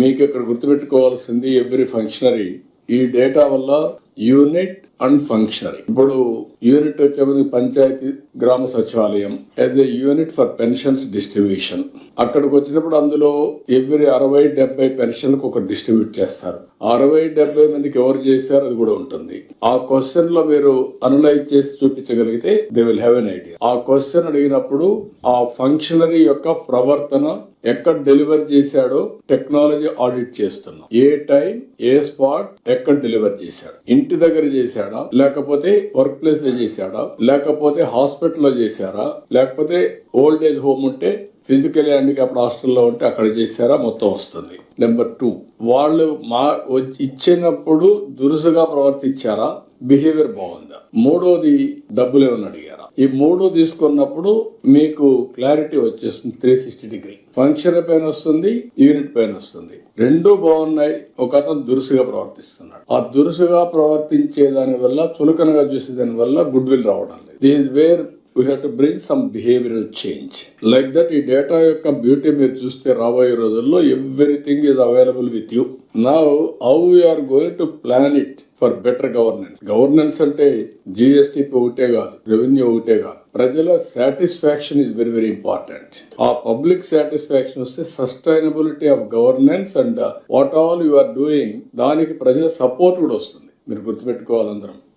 మీకు ఇక్కడ గుర్తుపెట్టుకోవాల్సింది ఎవ్రీ ఫంక్షనరీ ఈ డేటా వల్ల యూనిట్ అండ్ ఫంక్షనరీ. ఇప్పుడు యూనిట్ వచ్చే పంచాయతీ గ్రామ సచివాలయం as a unit for pensions distribution. అక్కడికి వచ్చినప్పుడు అందులో ఎవ్రీ 60-70 పెన్షన్లకు ఒక డిస్ట్రిబ్యూట్ చేస్తారు. 60-70 మందికి ఎవరు చేశారు అది కూడా ఉంటుంది. ఆ క్వశ్చన్ లో మీరు అనలైజ్ చేసి చూపించగలిగితే they will have an idea. ఆ క్వశ్చన్ అడిగినప్పుడు ఆ ఫంక్షనరీ యొక్క ప్రవర్తన ఎక్కడ డెలివర్ చేశాడో టెక్నాలజీ ఆడిట్ చేస్తున్నాం. ఏ టైం ఏ స్పాట్ ఎక్కడ డెలివర్ చేశాడు, ఇంటి దగ్గర చేశాడా, లేకపోతే వర్క్ ప్లేస్ లో చేశాడా, లేకపోతే హాస్పిటల్లో చేశారా, లేకపోతే ఓల్డ్ ఏజ్ హోమ్ ఉంటే ఫిజికల్ హ్యాండిక్యాప్డ్ హాస్టల్లో ఉంటే అక్కడ చేశారా, మొత్తం వస్తుంది. నెంబర్ 2, వాళ్ళు ఇచ్చినప్పుడు దురుసుగా ప్రవర్తించారా, బిహేవియర్ బాగుందా. మూడోది డబ్బులు ఏమన్నా అడిగారా. ఈ 3 తీసుకున్నప్పుడు మీకు క్లారిటీ వచ్చేస్తుంది. 360 డిగ్రీ ఫంక్షన్ పైన వస్తుంది, యూనిట్ పైన వస్తుంది. 2 బాగున్నాయి. ఒక అతను దురుసుగా ప్రవర్తిస్తున్నాడు. ఆ దురుసుగా ప్రవర్తించే దాని వల్ల, చులకనగా చూసే దాని వల్ల గుడ్ విల్ రావడం లేదు. This wear we have to bring some behavioral change. Like that, ఈ డేటా యొక్క బ్యూటీ మీరు చూస్తే రాబోయే రోజుల్లో everything is available with you. Now how we are going to plan it for better governance. Governance అంటే GST ఒకటే కాదు, రెవెన్యూ ఒకటే కాదు. ప్రజల satisfaction is very very important. ఆ పబ్లిక్ సాటిస్ఫాక్షన్ వస్తే sustainability of governance and what all you are doing, దానికి ప్రజల సపోర్ట్ కూడా వస్తుంది. మీరు గుర్తుపెట్టుకోవాలి అందరం.